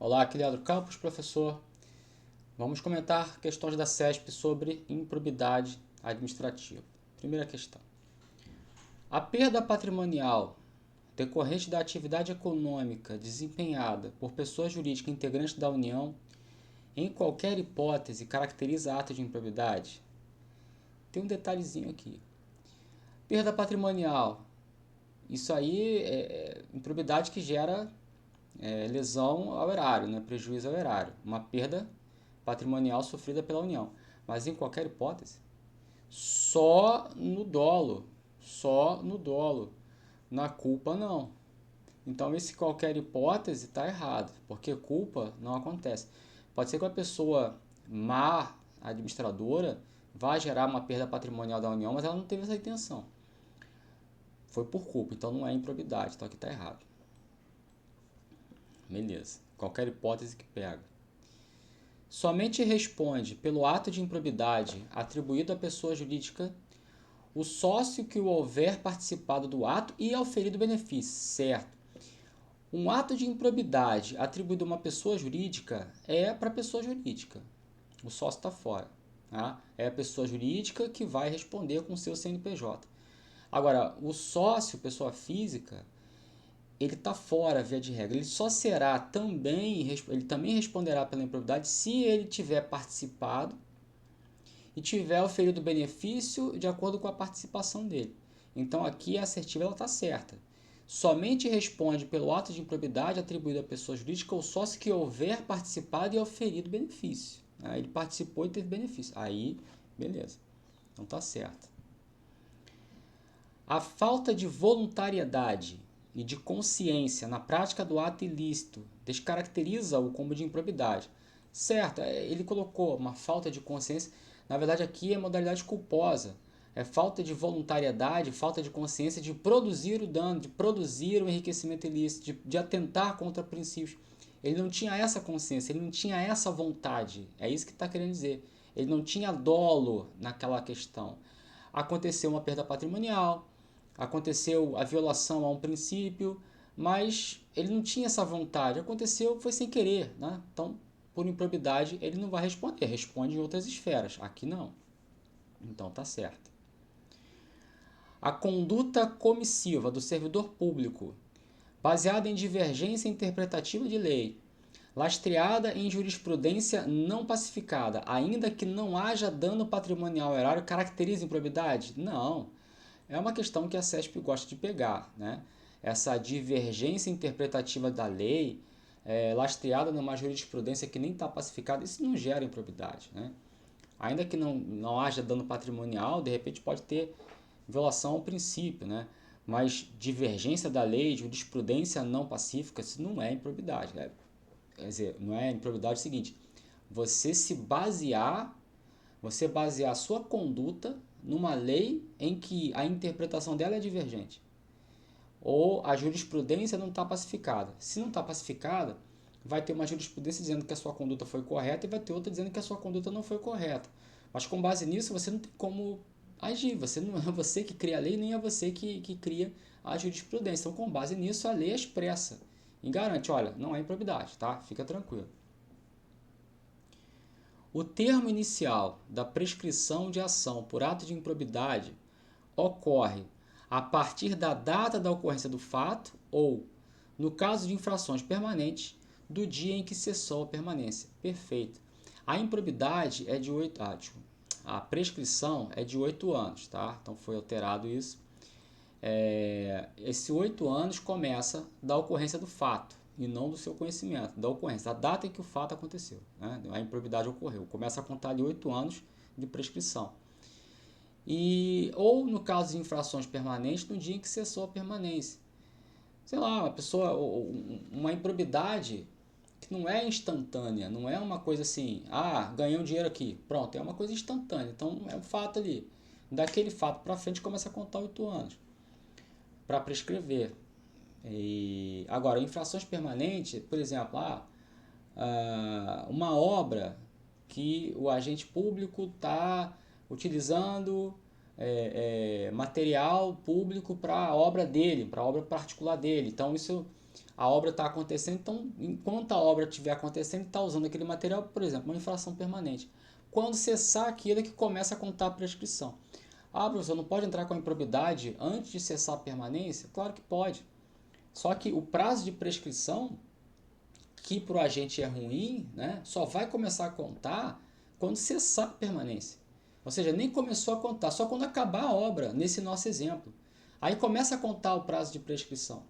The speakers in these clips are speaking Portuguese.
Olá, aqui é Leandro Campos, professor. Vamos comentar questões da CESP sobre improbidade administrativa. Primeira questão. A perda patrimonial decorrente da atividade econômica desempenhada por pessoa jurídica integrante da União, em qualquer hipótese, caracteriza ato de improbidade? Tem um detalhezinho aqui. Perda patrimonial. Isso aí é improbidade que gera lesão ao erário, né? Prejuízo ao erário. Uma perda patrimonial sofrida pela União. Mas em qualquer hipótese, só no dolo. Só no dolo. Na culpa, não. Então, esse qualquer hipótese está errado, porque culpa não acontece. Pode ser que uma pessoa má administradora vá gerar uma perda patrimonial da União, mas ela não teve essa intenção. Foi por culpa, então não é improbidade. Então aqui está errado. Beleza. Qualquer hipótese que pega. Somente responde pelo ato de improbidade atribuído à pessoa jurídica o sócio que o houver participado do ato e auferido benefício, certo? Um ato de improbidade atribuído a uma pessoa jurídica é para a pessoa jurídica. O sócio está fora. Tá? É a pessoa jurídica que vai responder com o seu CNPJ. Agora, o sócio, pessoa física, ele está fora, via de regra. Ele só será também, ele também responderá pela improbidade se ele tiver participado e tiver oferido benefício de acordo com a participação dele. Então aqui a assertiva está certa. Somente responde pelo ato de improbidade atribuído à pessoa jurídica o sócio que houver participado e oferido benefício. Ele participou e teve benefício. Aí, beleza. Então está certo. A falta de voluntariedade e de consciência na prática do ato ilícito descaracteriza-o como de improbidade. Certo, ele colocou uma falta de consciência. Na verdade, aqui é modalidade culposa. É falta de voluntariedade, falta de consciência de produzir o dano, de produzir o enriquecimento ilícito, de atentar contra princípios. Ele não tinha essa consciência, ele não tinha essa vontade. É isso que está querendo dizer. Ele não tinha dolo naquela questão. Aconteceu uma perda patrimonial, aconteceu a violação a um princípio, mas ele não tinha essa vontade. Aconteceu, foi sem querer, né? Então, por improbidade, ele não vai responder. Responde em outras esferas. Aqui não. Então, tá certo. A conduta comissiva do servidor público, baseada em divergência interpretativa de lei, lastreada em jurisprudência não pacificada, ainda que não haja dano patrimonial erário, caracteriza improbidade? Não. É uma questão que a CESP gosta de pegar, né? Essa divergência interpretativa da lei, lastreada numa jurisprudência que nem está pacificada, isso não gera improbidade, né? Ainda que não haja dano patrimonial, de repente pode ter violação ao princípio, né? Mas divergência da lei, jurisprudência não pacífica, isso não é improbidade, né? Quer dizer, não é improbidade, é o seguinte, você se basear, você basear a sua conduta numa lei em que a interpretação dela é divergente. Ou a jurisprudência não está pacificada. Se não está pacificada, vai ter uma jurisprudência dizendo que a sua conduta foi correta e vai ter outra dizendo que a sua conduta não foi correta. Mas com base nisso, você não tem como agir. Você não é você que cria a lei, nem é você que cria a jurisprudência. Então, com base nisso, a lei é expressa e garante, olha, não é improbidade, tá? Fica tranquilo. O termo inicial da prescrição de ação por ato de improbidade ocorre a partir da data da ocorrência do fato ou, no caso de infrações permanentes, do dia em que cessou a permanência. Perfeito. A improbidade é de 8 a prescrição é de 8 anos, tá? Então foi alterado isso. Esses 8 anos começa da ocorrência do fato e não do seu conhecimento, da ocorrência, da data em que o fato aconteceu, né? A improbidade ocorreu. Começa a contar ali 8 anos de prescrição. Ou no caso de infrações permanentes, no dia em que cessou a permanência. Sei lá, uma improbidade que não é instantânea, não é uma coisa assim, ganhei um dinheiro aqui, pronto, é uma coisa instantânea. Então é um fato ali. Daquele fato para frente começa a contar 8 anos para prescrever. Agora, infrações permanentes, por exemplo, uma obra que o agente público está utilizando material público para a obra dele, para a obra particular dele. Então, isso a obra está acontecendo, então enquanto a obra estiver acontecendo, está usando aquele material, por exemplo, uma infração permanente. Quando cessar aquilo é que começa a contar a prescrição. Ah, professor, não pode entrar com a improbidade antes de cessar a permanência? Claro que pode. Só que o prazo de prescrição, que para o agente é ruim, né, só vai começar a contar quando cessar a permanência. Ou seja, nem começou a contar, só quando acabar a obra, nesse nosso exemplo. Aí começa a contar o prazo de prescrição.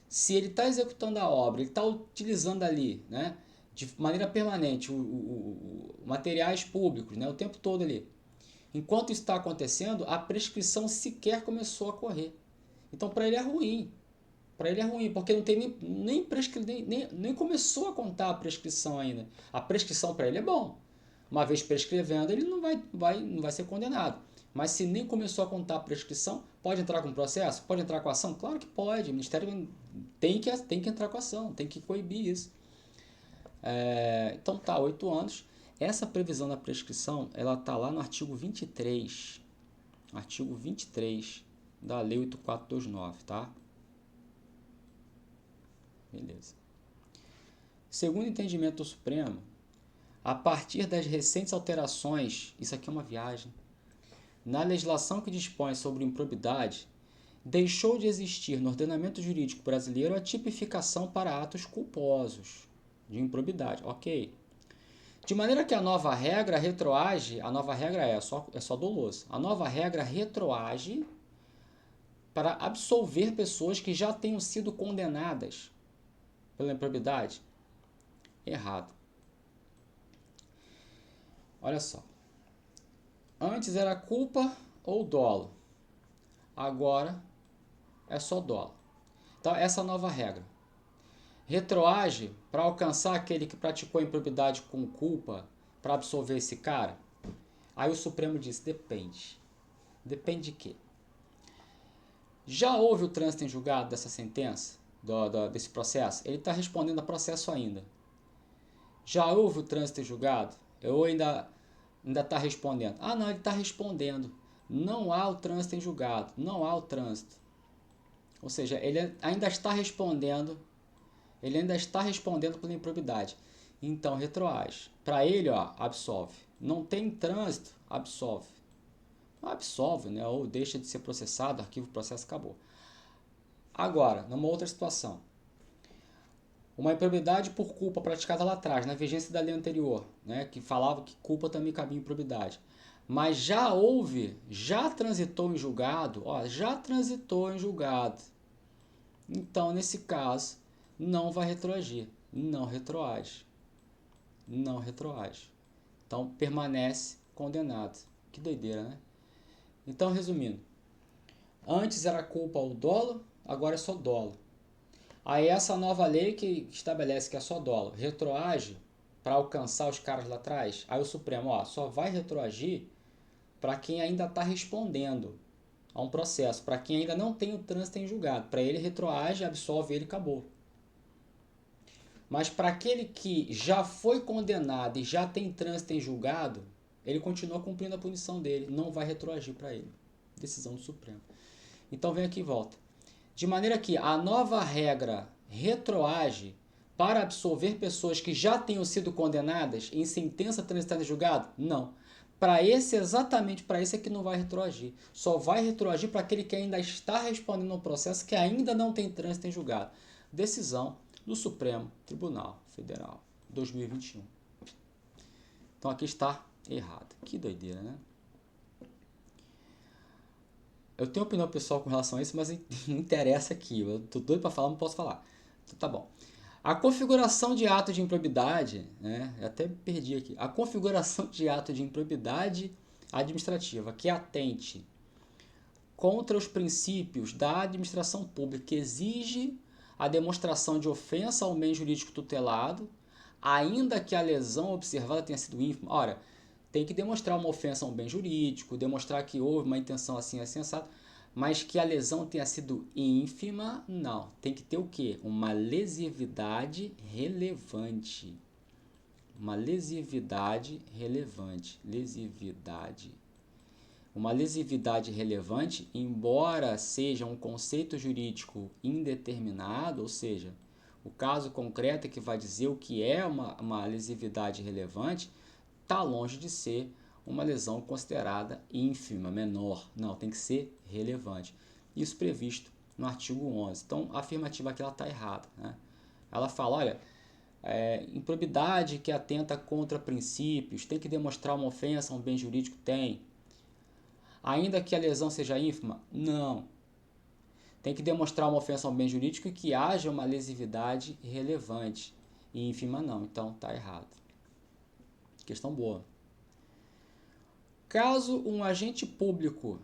Se ele está executando a obra, ele está utilizando ali, né, de maneira permanente, materiais públicos, né, o tempo todo ali. Enquanto isso está acontecendo, a prescrição sequer começou a correr. Então, para ele é ruim. Para ele é ruim, porque não tem nem começou a contar a prescrição ainda. A prescrição para ele é bom. Uma vez prescrevendo, ele não vai ser condenado. Mas se nem começou a contar a prescrição, pode entrar com processo? Pode entrar com ação? Claro que pode. O Ministério tem que entrar com ação, tem que coibir isso. Então tá, 8 anos. Essa previsão da prescrição, ela tá lá no artigo 23. Artigo 23 da Lei 8429, tá? Beleza. Segundo o entendimento do Supremo, a partir das recentes alterações, isso aqui é uma viagem, na legislação que dispõe sobre improbidade, deixou de existir no ordenamento jurídico brasileiro a tipificação para atos culposos de improbidade. Ok. De maneira que a nova regra retroage, a nova regra é só doloso, a nova regra retroage para absolver pessoas que já tenham sido condenadas pela improbidade. Errado. Olha só. Antes era culpa ou dolo. Agora é só dolo. Então, essa é a nova regra. Retroage para alcançar aquele que praticou a improbidade com culpa para absolver esse cara? Aí o Supremo disse, depende. Depende de quê? Já houve o trânsito em julgado dessa sentença, desse processo? Ele está respondendo a processo ainda. Já houve o trânsito em julgado? Eu ainda está respondendo. Ah, não, ele está respondendo. Não há o trânsito em julgado. Não há o trânsito. Ou seja, ele ainda está respondendo. Ele ainda está respondendo pela improbidade. Então, retroage. Para ele, ó, absolve. Não tem trânsito, absolve. Absolve, né? Ou deixa de ser processado, arquivo o processo, acabou. Agora, numa outra situação. Uma improbidade por culpa praticada lá atrás, na vigência da lei anterior, né? Que falava que culpa também cabia em improbidade. Mas já transitou em julgado, ó, já transitou em julgado. Então, nesse caso, não vai retroagir. Não retroage. Não retroage. Então, permanece condenado. Que doideira, né? Então, resumindo. Antes era culpa ou dolo, agora é só dolo. Aí essa nova lei que estabelece que é só dolo, retroage para alcançar os caras lá atrás. Aí o Supremo, ó, só vai retroagir para quem ainda está respondendo a um processo, para quem ainda não tem o trânsito em julgado. Para ele retroage, absolve ele, acabou. Mas para aquele que já foi condenado e já tem trânsito em julgado, ele continua cumprindo a punição dele, não vai retroagir para ele. Decisão do Supremo. Então vem aqui e volta. De maneira que a nova regra retroage para absolver pessoas que já tenham sido condenadas em sentença transitada em julgado? Não. Para esse, exatamente para esse é que não vai retroagir. Só vai retroagir para aquele que ainda está respondendo ao processo que ainda não tem trânsito em julgado. Decisão do Supremo Tribunal Federal, 2021. Então aqui está errado. Que doideira, né? Eu tenho opinião pessoal com relação a isso, mas não interessa aqui. Eu tô doido para falar, não posso falar. Então, tá bom. A configuração de ato de improbidade, né? Eu até perdi aqui. A configuração de ato de improbidade administrativa que atente contra os princípios da administração pública, que exige a demonstração de ofensa ao bem jurídico tutelado, ainda que a lesão observada tenha sido ínfima. Ora, tem que demonstrar uma ofensa a um bem jurídico, demonstrar que houve uma intenção assim, assim, assado, mas que a lesão tenha sido ínfima, não. Tem que ter o quê? Uma lesividade relevante. Uma lesividade relevante. Lesividade. Uma lesividade relevante, embora seja um conceito jurídico indeterminado, ou seja, O caso concreto que vai dizer o que é uma lesividade relevante está longe de ser uma lesão considerada ínfima, menor. Não, tem que ser relevante. Isso previsto no artigo 11. Então, a afirmativa aqui está errada, né? Ela fala, olha, improbidade que atenta contra princípios, tem que demonstrar uma ofensa a um bem jurídico? Tem. Ainda que a lesão seja ínfima? Não. Tem que demonstrar uma ofensa a um bem jurídico e que haja uma lesividade relevante. E ínfima não, então está errado. Questão boa. Caso um agente público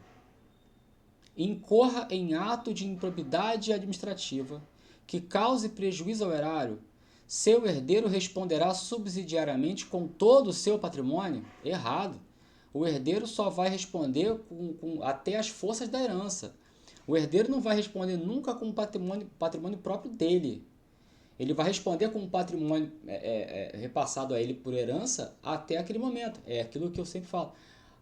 incorra em ato de improbidade administrativa que cause prejuízo ao erário, seu herdeiro responderá subsidiariamente com todo o seu patrimônio? Errado. O herdeiro só vai responder até as forças da herança. O herdeiro não vai responder nunca com o patrimônio próprio dele. Ele vai responder com o patrimônio repassado a ele por herança até aquele momento. É aquilo que eu sempre falo.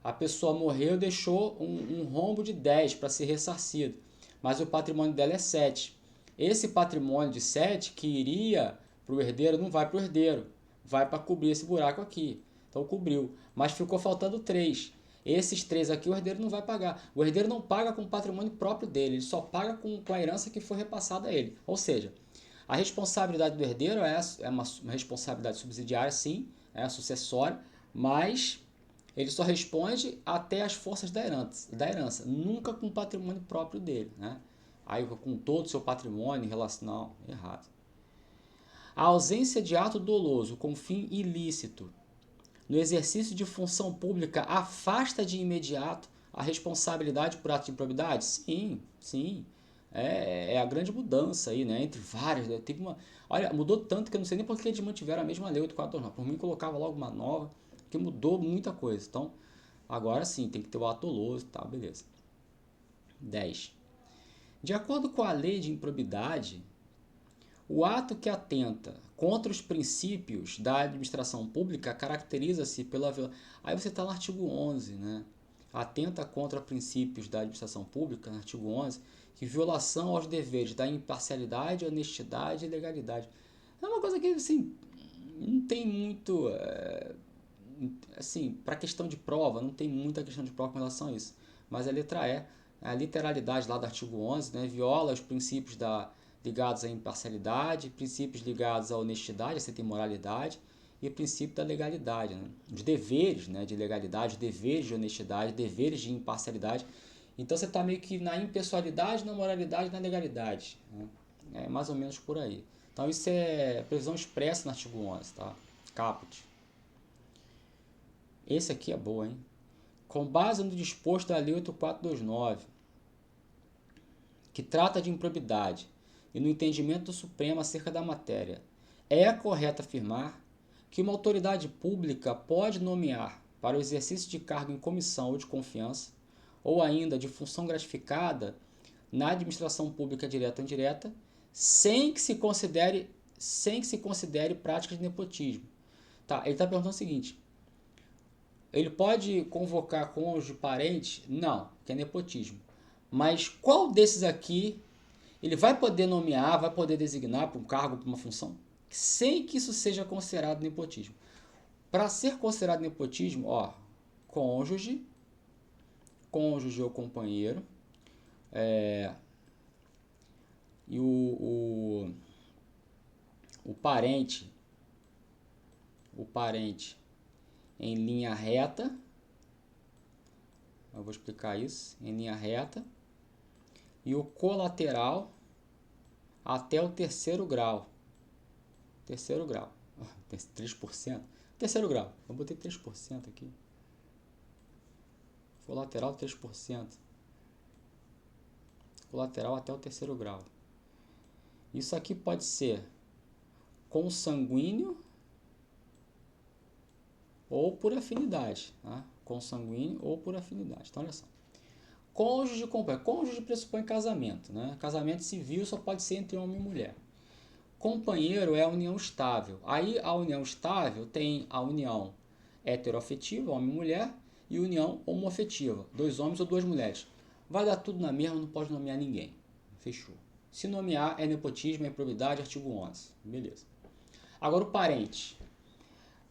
A pessoa morreu e deixou um rombo de 10 para ser ressarcido, mas o patrimônio dela é 7. Esse patrimônio de 7 que iria para o herdeiro não vai para o herdeiro, vai para cobrir esse buraco aqui. Então cobriu, mas ficou faltando 3. Esses 3 aqui o herdeiro não vai pagar. O herdeiro não paga com o patrimônio próprio dele, ele só paga com a herança que foi repassada a ele. Ou seja, a responsabilidade do herdeiro é uma responsabilidade subsidiária, sim, é sucessória, mas ele só responde até as forças da herança, nunca com o patrimônio próprio dele, né? Aí com todo o seu patrimônio relacional, errado. A ausência de ato doloso com fim ilícito no exercício de função pública afasta de imediato a responsabilidade por ato de improbidade? Sim, sim. É a grande mudança aí, né? Entre várias. Né? Teve olha, mudou tanto que eu não sei nem por que eles mantiveram a mesma lei 8429. Por mim, colocava logo uma nova, que mudou muita coisa. Então, agora sim, tem que ter o ato doloso e tal, beleza. 10. De acordo com a lei de improbidade, o ato que atenta contra os princípios da administração pública caracteriza-se pela... Aí você está no artigo 11, né? Atenta contra princípios da administração pública, no artigo 11, que violação aos deveres da imparcialidade, honestidade e legalidade. É uma coisa que, assim, não tem muito... assim, para questão de prova, não tem muita questão de prova com relação a isso. Mas a letra E, a literalidade lá do artigo 11, né, viola os princípios ligados à imparcialidade, princípios ligados à honestidade, à imoralidade, e o princípio da legalidade. Né? Os deveres, né, de legalidade, deveres de honestidade, deveres de imparcialidade. Então você está meio que na impessoalidade, na moralidade, na legalidade. Né? É mais ou menos por aí. Então isso é previsão expressa no artigo 11, tá? Caput. Esse aqui é boa, hein? Com base no disposto da Lei 8429, que trata de improbidade, e no entendimento do Supremo acerca da matéria, é correto afirmar que uma autoridade pública pode nomear para o exercício de cargo em comissão ou de confiança, ou ainda de função gratificada na administração pública direta ou indireta, sem que se considere prática de nepotismo. Tá, ele está perguntando o seguinte: ele pode convocar cônjuge, parente? Não, que é nepotismo. Mas qual desses aqui ele vai poder nomear, vai poder designar para um cargo, para uma função, sem que isso seja considerado nepotismo? Para ser considerado nepotismo, ó, cônjuge ou companheiro, e o parente em linha reta, eu vou explicar isso, em linha reta, e o colateral até o terceiro grau. 3%? Terceiro grau, eu botei 3% aqui. Colateral 3%. Colateral até o terceiro grau. Isso aqui pode ser consanguíneo ou por afinidade, tá? Consanguíneo ou por afinidade. Então, olha só. Cônjuge, companheiro. Cônjuge pressupõe casamento, né? Casamento civil só pode ser entre homem e mulher. Companheiro é a união estável. Aí, a união estável tem a união heteroafetiva, homem e mulher, e união homoafetiva, 2 homens ou 2 mulheres. Vai dar tudo na mesma, não pode nomear ninguém. Fechou. Se nomear é nepotismo, é improbidade, artigo 11. Beleza. Agora o parente.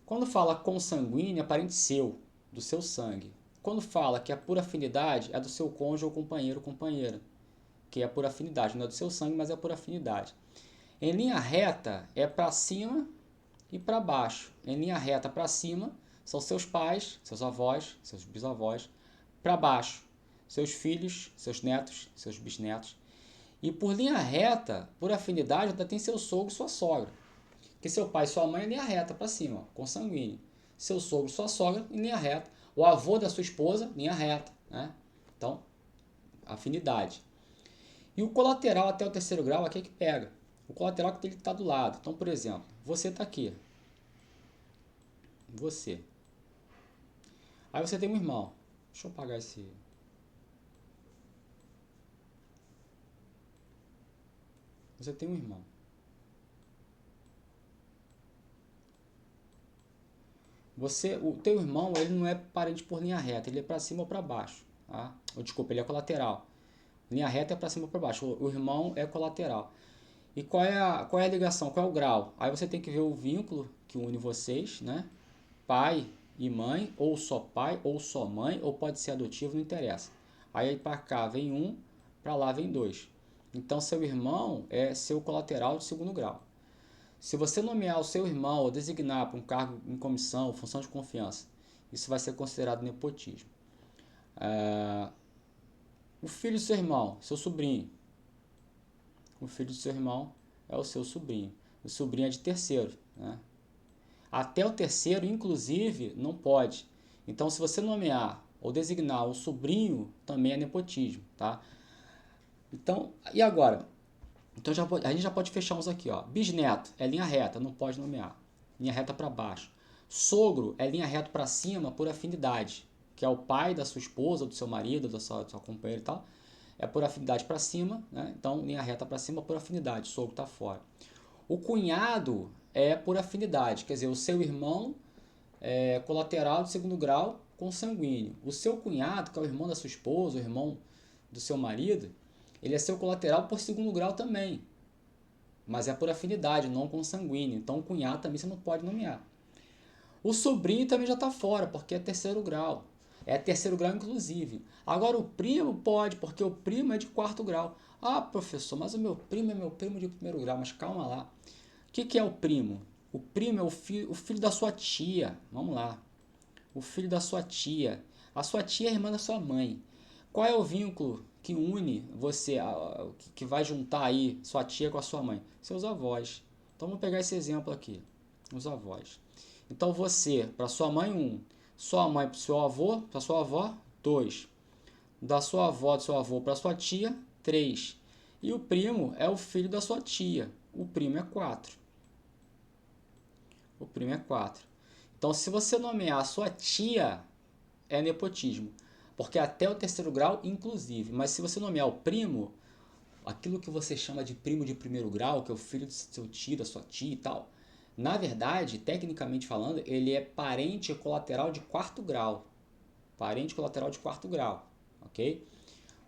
Quando fala consanguíneo, é parente seu, do seu sangue. Quando fala que é por afinidade, é do seu cônjuge ou companheiro ou companheira, que é por afinidade, não é do seu sangue, mas é por afinidade. Em linha reta é para cima e para baixo. Em linha reta para cima são seus pais, seus avós, seus bisavós. Para baixo, seus filhos, seus netos, seus bisnetos. E por linha reta, por afinidade, ainda tem seu sogro e sua sogra. Porque seu pai e sua mãe é linha reta para cima, consanguíneo. Seu sogro e sua sogra em linha reta. O avô da sua esposa, linha reta. Né? Então, afinidade. E o colateral até o terceiro grau aqui é que pega. O colateral que ele está do lado. Então, por exemplo, você está aqui. Você. Aí você tem um irmão. Deixa eu apagar esse... Você tem um irmão. O teu irmão, ele não é parente por linha reta, ele é para cima ou para baixo. Tá? Desculpa, ele é colateral. Linha reta é para cima ou para baixo. O irmão é colateral. E qual é a ligação? Qual é o grau? Aí você tem que ver o vínculo que une vocês, né? Pai e mãe, ou só pai, ou só mãe, ou pode ser adotivo, não interessa. Aí para cá vem um, para lá vem dois. Então seu irmão é seu colateral de segundo grau. Se você nomear o seu irmão ou designar para um cargo em comissão, função de confiança, isso vai ser considerado nepotismo. O filho do seu irmão, seu sobrinho. O filho do seu irmão é o seu sobrinho. O sobrinho é de terceiro. Né? Até o terceiro, inclusive, não pode. Então, se você nomear ou designar o sobrinho, também é nepotismo. Tá? Então, e agora? Então a gente já pode fechar uns aqui. Ó. Bisneto é linha reta, não pode nomear. Linha reta para baixo. Sogro é linha reta para cima por afinidade, que é o pai da sua esposa, do seu marido, da sua companheira e tal. É por afinidade para cima, né? Então linha reta para cima por afinidade, sogro está fora. O cunhado é por afinidade, quer dizer, o seu irmão é colateral de segundo grau consanguíneo. O seu cunhado, que é o irmão da sua esposa, o irmão do seu marido, ele é seu colateral por segundo grau também, mas é por afinidade, não consanguíneo. Então o cunhado também você não pode nomear. O sobrinho também já está fora, porque é terceiro grau. É terceiro grau inclusive. Agora o primo pode, porque o primo é de quarto grau. Ah, professor, mas o meu primo é meu primo de primeiro grau. Mas calma lá. O que é o primo? O primo é o filho da sua tia. Vamos lá. O filho da sua tia. A sua tia é irmã da sua mãe. Qual é o vínculo que une você, que vai juntar aí sua tia com a sua mãe? Seus avós. Então vamos pegar esse exemplo aqui. Os avós. Então você, para sua mãe, 1. Sua mãe para o seu avô, para sua avó, 2. Da sua avó, do seu avô para sua tia, 3. E o primo é o filho da sua tia. O primo é 4. O primo é 4. Então, se você nomear a sua tia, é nepotismo. Porque até o terceiro grau, inclusive. Mas se você nomear o primo, aquilo que você chama de primo de primeiro grau, que é o filho do seu tio, da sua tia e tal, na verdade, tecnicamente falando, ele é parente colateral de quarto grau. Parente colateral de quarto grau, ok?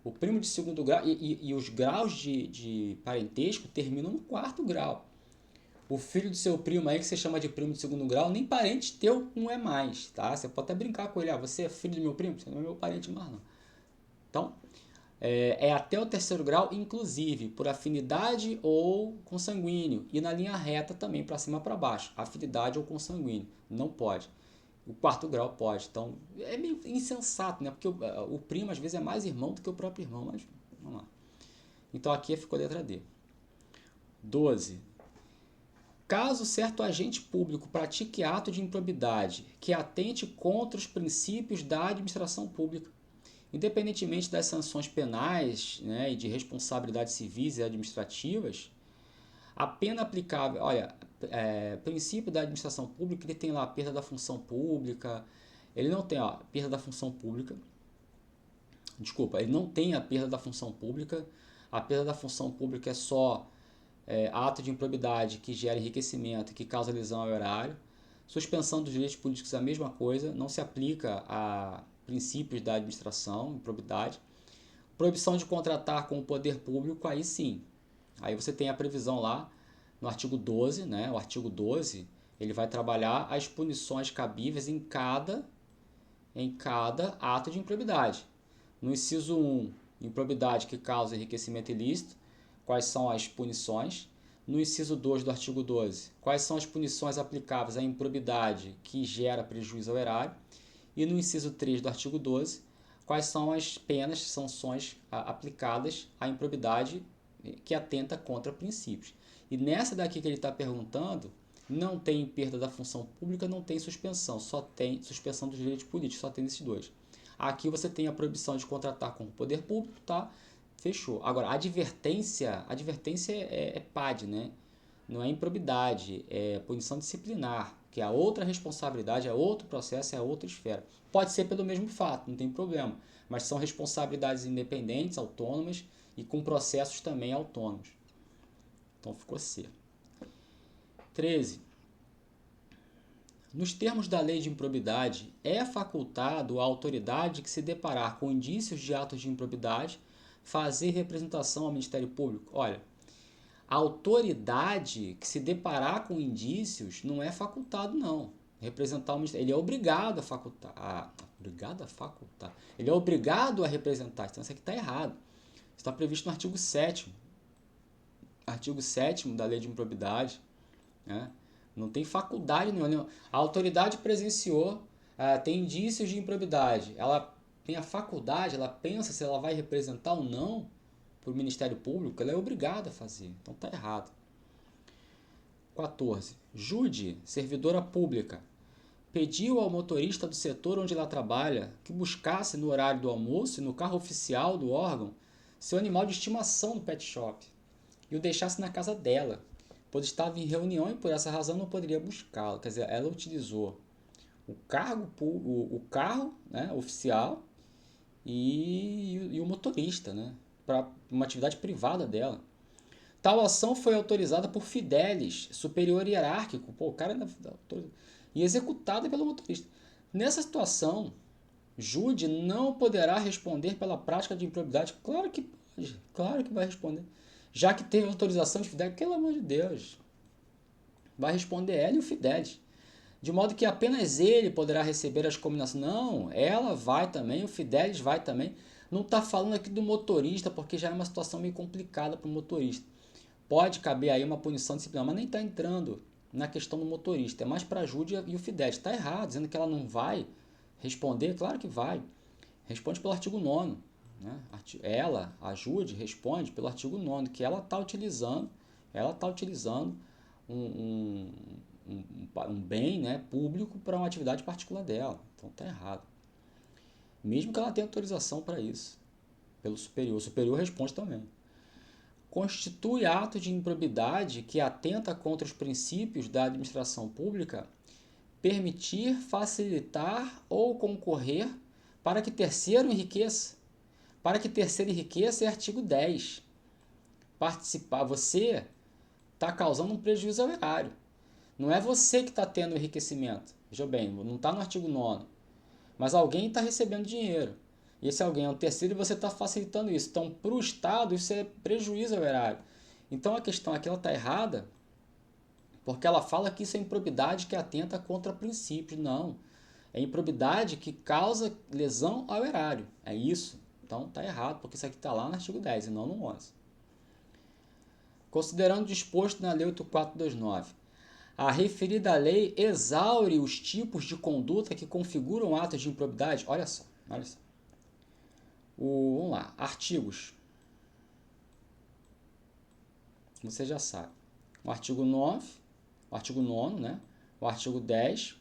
O primo de segundo grau, e os graus de parentesco terminam no quarto grau. O filho do seu primo aí, que você chama de primo de segundo grau, nem parente teu não é mais, tá? Você pode até brincar com ele, você é filho do meu primo? Você não é meu parente mais, não. Então, é até o terceiro grau, inclusive, por afinidade ou consanguíneo. E na linha reta também, para cima para baixo. Afinidade ou consanguíneo. Não pode. O quarto grau pode. Então, é meio insensato, né? Porque o primo, às vezes, é mais irmão do que o próprio irmão. Mas, vamos lá. Então, aqui ficou a letra D. 12. Caso certo agente público pratique ato de improbidade que atente contra os princípios da administração pública, independentemente das sanções penais, né, e de responsabilidades civis e administrativas, a pena aplicável, olha, princípio da administração pública, ele tem lá a perda da função pública, ele não tem a perda da função pública, desculpa, ele não tem a perda da função pública, a perda da função pública é só ato de improbidade que gera enriquecimento e que causa lesão ao erário. Suspensão dos direitos políticos é a mesma coisa, não se aplica a princípios da administração, improbidade. Proibição de contratar com o poder público, aí sim. Aí você tem a previsão lá no artigo 12, né? O artigo 12, ele vai trabalhar as punições cabíveis em cada ato de improbidade. No inciso 1, improbidade que causa enriquecimento ilícito, quais são as punições? No inciso 2 do artigo 12, quais são as punições aplicáveis à improbidade que gera prejuízo ao erário? E no inciso 3 do artigo 12, quais são as penas, sanções aplicadas à improbidade que atenta contra princípios? E nessa daqui que ele está perguntando, não tem perda da função pública, não tem suspensão, só tem suspensão dos direitos políticos, só tem esses dois. Aqui você tem a proibição de contratar com o poder público, tá? Fechou. Agora, advertência é PAD, né? Não é improbidade, é punição disciplinar, que é a outra responsabilidade, é outro processo, é outra esfera. Pode ser pelo mesmo fato, não tem problema, mas são responsabilidades independentes, autônomas e com processos também autônomos. Então ficou C. 13. Nos termos da lei de improbidade, é facultado à autoridade que se deparar com indícios de atos de improbidade fazer representação ao Ministério Público. Olha, a autoridade que se deparar com indícios não é facultado, não. Representar o Ministério. Ele é obrigado a facultar. Obrigado a facultar. Ele é obrigado a representar. Então isso aqui está errado. Isso está previsto no artigo 7º. Artigo 7º da lei de improbidade, né? Não tem faculdade nenhuma. A autoridade presenciou, tem indícios de improbidade. Ela tem a faculdade, ela pensa se ela vai representar ou não para o Ministério Público, ela é obrigada a fazer. Então está errado. 14. Jude, servidora pública, pediu ao motorista do setor onde ela trabalha que buscasse no horário do almoço e no carro oficial do órgão seu animal de estimação no pet shop e o deixasse na casa dela, pois estava em reunião e por essa razão não poderia buscá-lo. Quer dizer, ela utilizou o carro, né, oficial e o motorista, né, para uma atividade privada dela. Tal ação foi autorizada por Fidelis, superior hierárquico, o cara e executada pelo motorista. Nessa situação, Jude não poderá responder pela prática de improbidade. Claro que pode, claro que vai responder. Já que teve autorização de Fidelis, pelo amor de Deus, vai responder ela e o Fidelis. De modo que apenas ele poderá receber as combinações. Não, ela vai também, o Fidelis vai também. Não está falando aqui do motorista, porque já é uma situação meio complicada para o motorista. Pode caber aí uma punição disciplinar, mas nem está entrando na questão do motorista. É mais para a Jude e o Fidelis. Está errado, dizendo que ela não vai responder. Claro que vai. Responde pelo artigo 9º. Né? Ela, a Jude, responde pelo artigo 9º, que ela está utilizando um bem, né, público para uma atividade particular dela. Então está errado. Mesmo que ela tenha autorização para isso, pelo superior. O superior responde também. Constitui ato de improbidade que atenta contra os princípios da administração pública permitir, facilitar ou concorrer para que terceiro enriqueça. Para que terceiro enriqueça é artigo 10. Participar, você está causando um prejuízo ao erário. Não é você que está tendo enriquecimento. Veja bem, não está no artigo 9º. Mas alguém está recebendo dinheiro. E esse alguém é um terceiro e você está facilitando isso. Então, para o Estado, isso é prejuízo ao erário. Então, a questão aqui está errada, porque ela fala que isso é improbidade que atenta contra princípios. Não. É improbidade que causa lesão ao erário. É isso. Então, está errado, porque isso aqui está lá no artigo 10 e não no 11. Considerando o disposto na Lei 8429, a referida lei exaure os tipos de conduta que configuram atos de improbidade. Olha só. Vamos lá, artigos. Você já sabe. O artigo 9, o artigo 9º, né? O artigo 10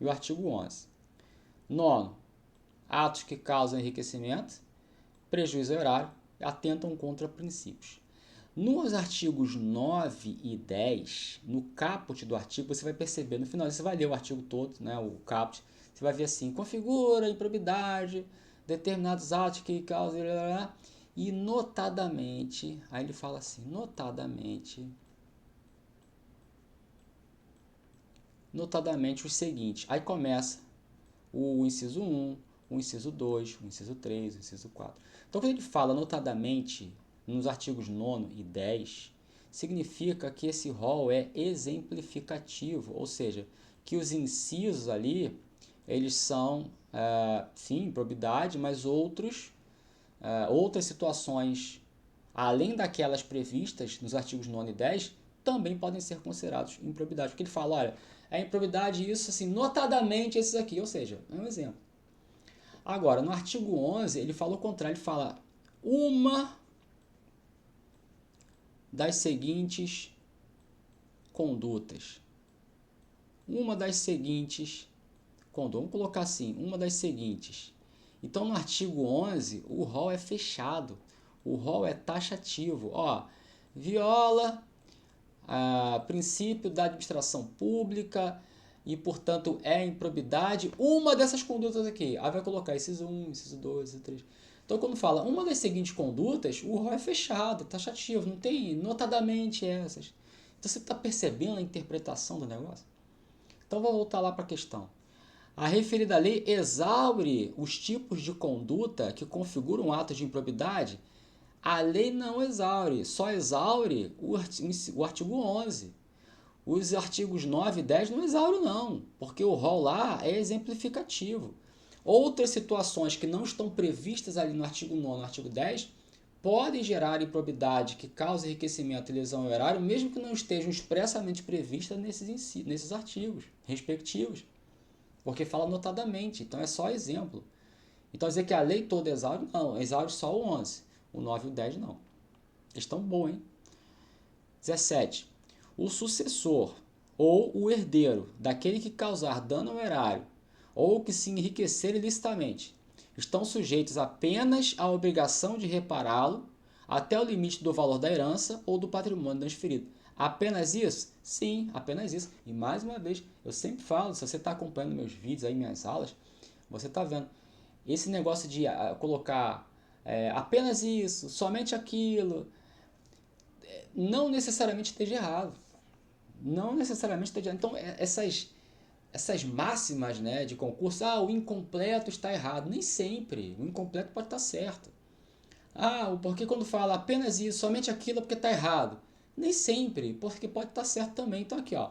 e o artigo 11. 9º, atos que causam enriquecimento, prejuízo ao erário, atentam contra princípios. Nos artigos 9 e 10, no caput do artigo, você vai perceber, no final, você vai ler o artigo todo, né, o caput, você vai ver assim, configura improbidade, determinados atos que causam, e notadamente, aí ele fala assim, notadamente os seguintes, aí começa o inciso 1, o inciso 2, o inciso 3, o inciso 4. Então, quando ele fala notadamente, nos artigos 9 e 10, significa que esse rol é exemplificativo, ou seja, que os incisos ali, eles são, sim, improbidade, mas outras situações, além daquelas previstas nos artigos 9 e 10, também podem ser considerados improbidade. Porque ele fala, olha, é improbidade isso, assim, notadamente esses aqui, ou seja, é um exemplo. Agora, no artigo 11, ele fala o contrário, ele fala uma das seguintes condutas. Uma das seguintes condutas. Vamos colocar assim, uma das seguintes. Então, no artigo 11, o rol é fechado. O rol é taxativo. Ó, viola princípio da administração pública e, portanto, é improbidade uma dessas condutas aqui. Aí vai colocar inciso 1, inciso 2, inciso 3. Então, quando fala uma das seguintes condutas, o rol é fechado, taxativo, não tem notadamente essas. Então, você está percebendo a interpretação do negócio? Então, vou voltar lá para a questão. A referida lei exaure os tipos de conduta que configuram atos de improbidade. A lei não exaure, só exaure o artigo 11. Os artigos 9 e 10 não exaurem não, porque o rol lá é exemplificativo. Outras situações que não estão previstas ali no artigo 9 e no artigo 10 podem gerar improbidade que cause enriquecimento e lesão ao erário, mesmo que não estejam expressamente previstas nesses artigos respectivos, porque fala notadamente, então é só exemplo. Então dizer que a lei toda exaure, não, exaure só o 11, o 9 e o 10 não. Questão boa, hein? 17. O sucessor ou o herdeiro daquele que causar dano ao erário ou que se enriquecer ilicitamente estão sujeitos apenas à obrigação de repará-lo até o limite do valor da herança ou do patrimônio transferido. Apenas isso? Sim, apenas isso. E mais uma vez, eu sempre falo, se você está acompanhando meus vídeos aí, minhas aulas, você está vendo. Esse negócio de colocar apenas isso, somente aquilo, não necessariamente esteja errado. Não necessariamente esteja errado. Então, essas máximas, né, de concurso, o incompleto está errado. Nem sempre. O incompleto pode estar certo. Porque quando fala apenas isso, somente aquilo, é porque está errado. Nem sempre, porque pode estar certo também. Então aqui, ó,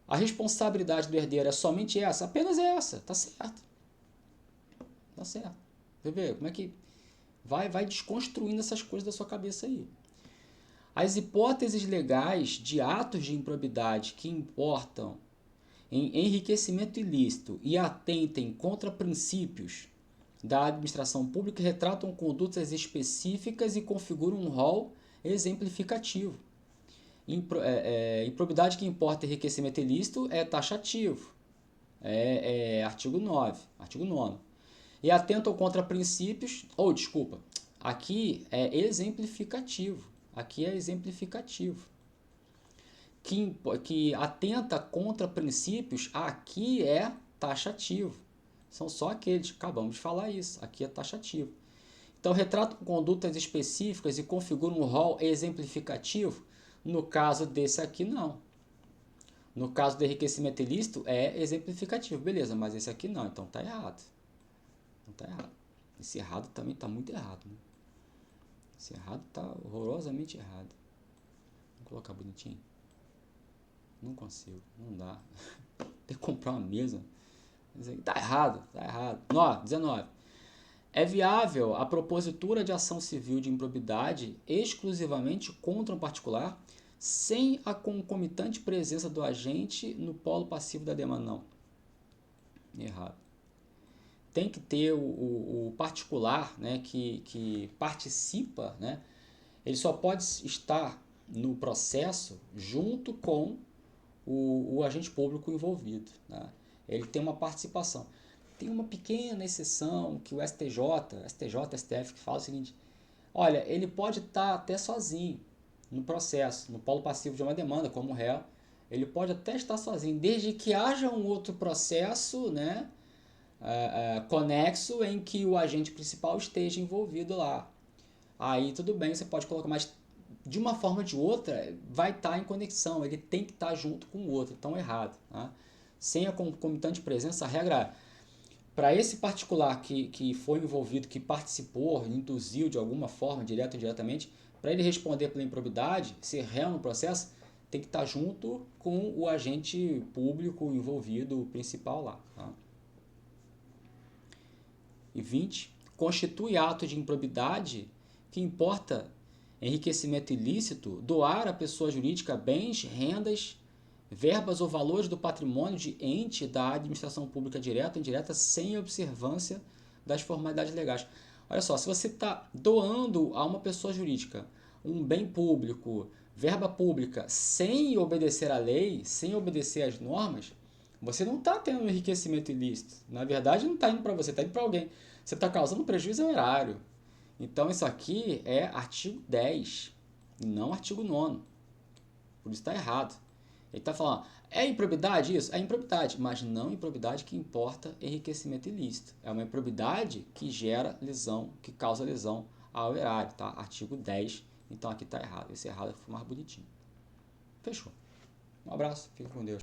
a responsabilidade do herdeiro é somente essa, apenas essa, tá certo. Tá certo. Você vê como é que vai desconstruindo essas coisas da sua cabeça aí. As hipóteses legais de atos de improbidade que importam em enriquecimento ilícito e atentem contra princípios da administração pública retratam condutas específicas e configuram um rol exemplificativo. Improbidade que importa enriquecimento ilícito é taxativo, artigo 9, artigo 9. E atentam contra princípios, aqui é exemplificativo, que atenta contra princípios, aqui é taxativo. São só aqueles, acabamos de falar isso, aqui é taxativo. Então, retratam condutas específicas e configuram um rol exemplificativo. No caso desse aqui, não. No caso do enriquecimento ilícito, é exemplificativo. Beleza, mas esse aqui não, então está errado. Não está errado. Esse errado também está muito errado. Né? Esse errado está horrorosamente errado. Vou colocar bonitinho. Não consigo, não dá. Tem que comprar uma mesa. Tá errado, tá errado. 19. É viável a propositura de ação civil de improbidade exclusivamente contra um particular, sem a concomitante presença do agente no polo passivo da demanda? Não. Errado. Tem que ter o particular, né, que participa, né, ele só pode estar no processo junto com o agente público envolvido. Né? Ele tem uma participação. Tem uma pequena exceção que o STJ, STF, que fala o seguinte, olha, ele pode estar até sozinho no processo, no polo passivo de uma demanda, como réu, ele pode até estar sozinho, desde que haja um outro processo, né, conexo em que o agente principal esteja envolvido lá. Aí tudo bem, você pode colocar, mas de uma forma ou de outra vai estar em conexão, ele tem que estar junto com o outro, então errado. Tá? Sem a concomitante presença, a regra para esse particular que foi envolvido, que participou, induziu de alguma forma, direto ou indiretamente, para ele responder pela improbidade, ser réu no processo, tem que estar junto com o agente público envolvido, o principal lá. Tá? E 20. Constitui ato de improbidade que importa enriquecimento ilícito doar à pessoa jurídica bens, rendas, verbas ou valores do patrimônio de ente da administração pública direta ou indireta sem observância das formalidades legais. Olha só, se você está doando a uma pessoa jurídica um bem público, verba pública, sem obedecer à lei, sem obedecer às normas, você não está tendo um enriquecimento ilícito. Na verdade, não está indo para você, está indo para alguém. Você está causando prejuízo ao erário. Então, isso aqui é artigo 10 e não artigo 9º. Por isso está errado. Ele está falando, é improbidade isso? É improbidade, mas não improbidade que importa enriquecimento ilícito. É uma improbidade que gera lesão, que causa lesão ao erário, tá? Artigo 10, então aqui está errado. Esse errado foi mais bonitinho. Fechou. Um abraço, fique com Deus.